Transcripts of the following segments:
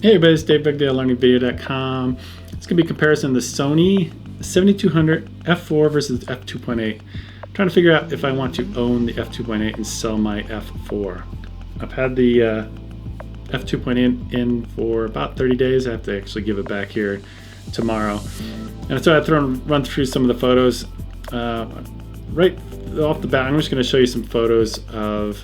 Hey everybody, it's Dave, Dugdale, learningvideo.com. It's going to be a comparison of the Sony 7200 f4 versus f2.8. I'm trying to figure out if I want to own the f2.8 and sell my f4. I've had the f2.8 in for about 30 days. I have to actually give it back here tomorrow. And so I thought I'd run through some of the photos. Right off the bat, I'm just going to show you some photos of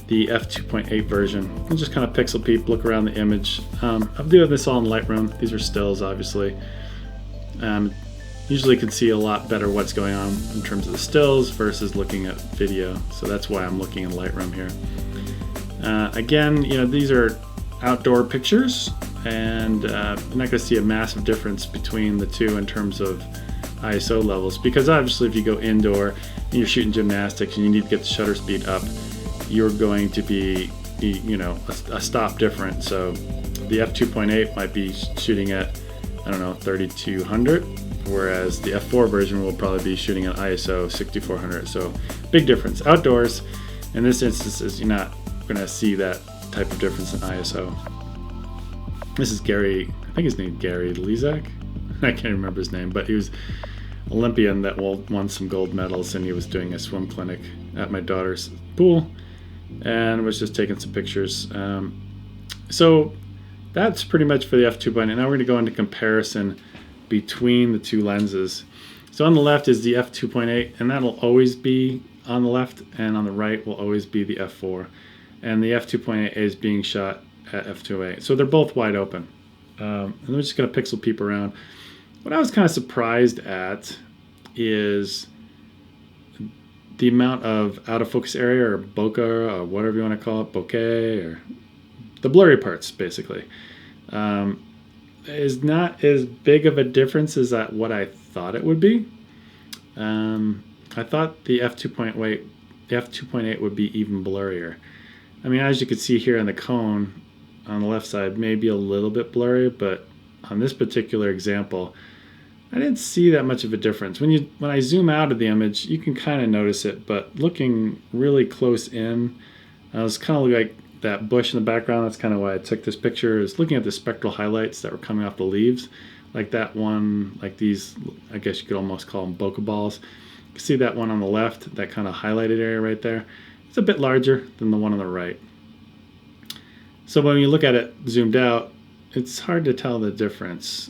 the f2.8 version. I'll just kind of pixel peep, look around the image. I'm doing this all in Lightroom. These are stills, obviously. Usually you can see a lot better what's going on in terms of the stills versus looking at video. So that's why I'm looking in Lightroom here. Again, you know, these are outdoor pictures, and I'm not going to see a massive difference between the two in terms of ISO levels, because obviously if you go indoor and you're shooting gymnastics and you need to get the shutter speed up, you're going to be, you know, a stop different. So the f2.8 might be shooting at, I don't know, 3200, whereas the f4 version will probably be shooting at ISO 6400. So big difference. Outdoors, in this instance, is you're not going to see that type of difference in ISO. This is Gary, I think his name is Gary Lezak. I can't remember his name, but he was Olympian that won some gold medals, and he was doing a swim clinic at my daughter's pool and was just taking some pictures. So that's pretty much for the f2.8. Now we're going to go into comparison between the two lenses. So on the left is the f2.8, and that'll always be on the left, and on the right will always be the f4. And the f2.8 is being shot at f2.8. So they're both wide open. And I'm just going to pixel peep around. What I was kind of surprised at is the amount of out of focus area, or bokeh, or whatever you want to call it, bokeh, or the blurry parts, basically, is not as big of a difference as what I thought it would be. I thought the f2.8 would be even blurrier. I mean, as you can see here on the cone on the left side, maybe a little bit blurry, but on this particular example, I didn't see that much of a difference. When I zoom out of the image, you can kind of notice it, but looking really close in, I was kind of like that bush in the background. That's kind of why I took this picture, is looking at the spectral highlights that were coming off the leaves, like that one, like these, I guess you could almost call them bokeh balls. You can see that one on the left, that kind of highlighted area right there. It's a bit larger than the one on the right. So when you look at it zoomed out, it's hard to tell the difference.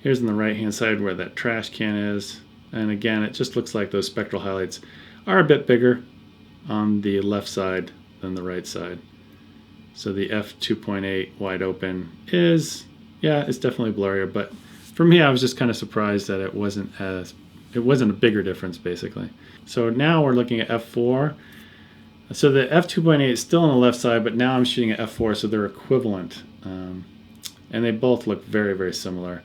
Here's on the right hand side where that trash can is, and again it just looks like those spectral highlights are a bit bigger on the left side than the right side. So the f2.8 wide open is, yeah, it's definitely blurrier, but for me I was just kind of surprised that it wasn't a bigger difference, basically. So now we're looking at f4. So the f2.8 is still on the left side, but now I'm shooting at f4, so they're equivalent, and they both look very, very similar.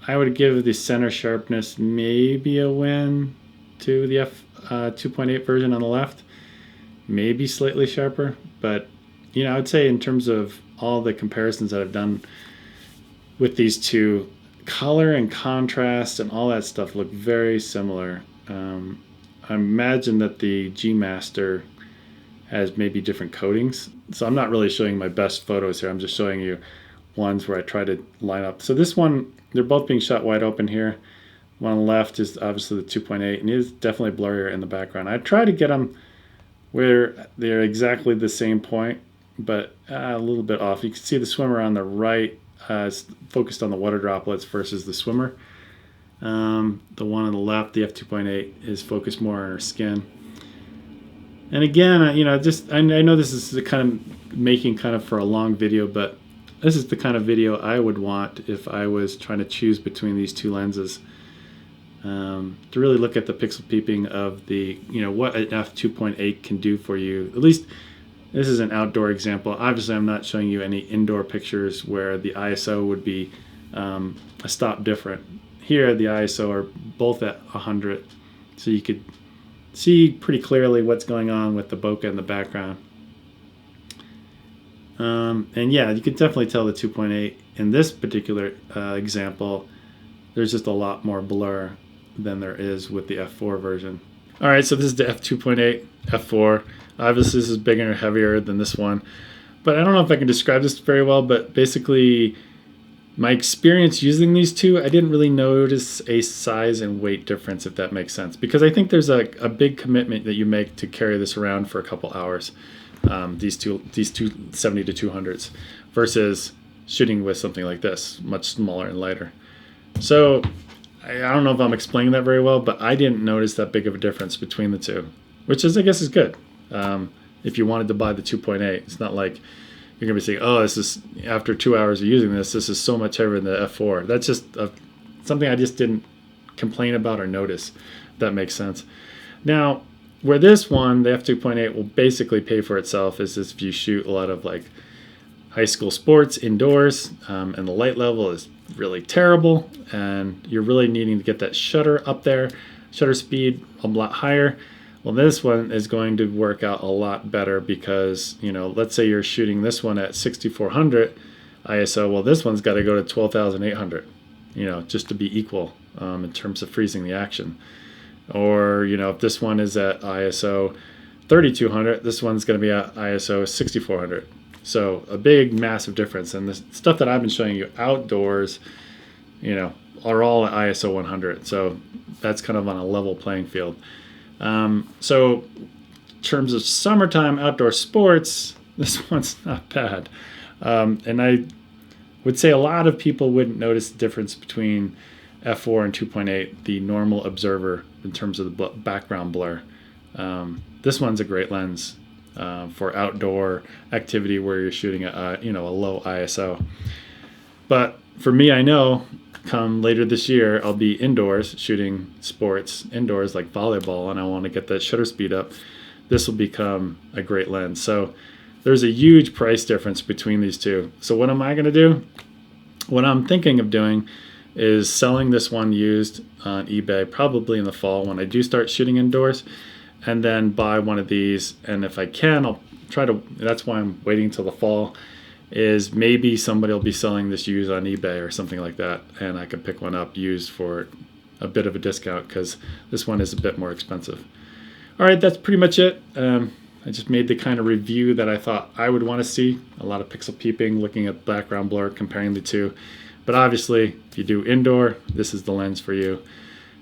I would give the center sharpness maybe a win to the f2.8 version on the left, maybe slightly sharper, but you know, I would say in terms of all the comparisons that I've done with these two, color and contrast and all that stuff look very similar. I imagine that the G Master has maybe different coatings, so I'm not really showing my best photos here. I'm just showing you ones where I try to line up. So this one, they're both being shot wide open here. One on the left is obviously the 2.8, and it is definitely blurrier in the background. I try to get them where they're exactly the same point, but a little bit off. You can see the swimmer on the right is focused on the water droplets versus the swimmer. The one on the left, the f2.8, is focused more on her skin. And again, you know, I know this is the kind of making kind of for a long video, but this is the kind of video I would want if I was trying to choose between these two lenses. To really look at the pixel peeping of the, you know, what an f2.8 can do for you. At least this is an outdoor example. Obviously, I'm not showing you any indoor pictures where the ISO would be a stop different. Here, the ISO are both at 100, so you could see pretty clearly what's going on with the bokeh in the background. And yeah, you can definitely tell the 2.8 in this particular example, there's just a lot more blur than there is with the f4 version. Alright, so this is the f2.8 f4. Obviously this is bigger and heavier than this one, but I don't know if I can describe this very well, but basically my experience using these two, I didn't really notice a size and weight difference, if that makes sense, because I think there's a big commitment that you make to carry this around for a couple hours, these two 70 to 200s versus shooting with something like this, much smaller and lighter. So I don't know if I'm explaining that very well, but I didn't notice that big of a difference between the two, which is, I guess, is good. If you wanted to buy the 2.8, it's not like you're going to be saying, oh, this is, after 2 hours of using this is so much heavier than the F4. That's just something I just didn't complain about or notice. If that makes sense. Now, where this one, the F2.8, will basically pay for itself is if you shoot a lot of like high school sports indoors, and the light level is really terrible, and you're really needing to get that shutter up there, shutter speed a lot higher. Well, this one is going to work out a lot better because, you know, let's say you're shooting this one at 6400 ISO. Well, this one's got to go to 12,800, you know, just to be equal in terms of freezing the action. Or, you know, if this one is at ISO 3200, this one's going to be at ISO 6400. So a big, massive difference. And the stuff that I've been showing you outdoors, you know, are all at ISO 100. So that's kind of on a level playing field. So in terms of summertime outdoor sports, this one's not bad. And I would say a lot of people wouldn't notice the difference between F4 and 2.8, the normal observer, in terms of the background blur. This one's a great lens for outdoor activity where you're shooting at you know, a low ISO. But for me, I know come later this year, I'll be indoors shooting sports indoors like volleyball, and I want to get that shutter speed up. This will become a great lens. So there's a huge price difference between these two. So what am I going to do? What I'm thinking of doing is selling this one used on eBay, probably in the fall when I do start shooting indoors, and then buy one of these. And if I can, I'll try to, that's why I'm waiting till the fall, is maybe somebody will be selling this used on eBay or something like that, and I could pick one up used for a bit of a discount because this one is a bit more expensive. All right, that's pretty much it. I just made the kind of review that I thought I would want to see. A lot of pixel peeping, looking at background blur, comparing the two. But obviously, if you do indoor, this is the lens for you.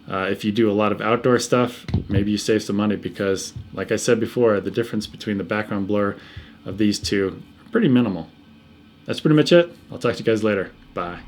If you do a lot of outdoor stuff, maybe you save some money because, like I said before, the difference between the background blur of these two are pretty minimal. That's pretty much it. I'll talk to you guys later. Bye.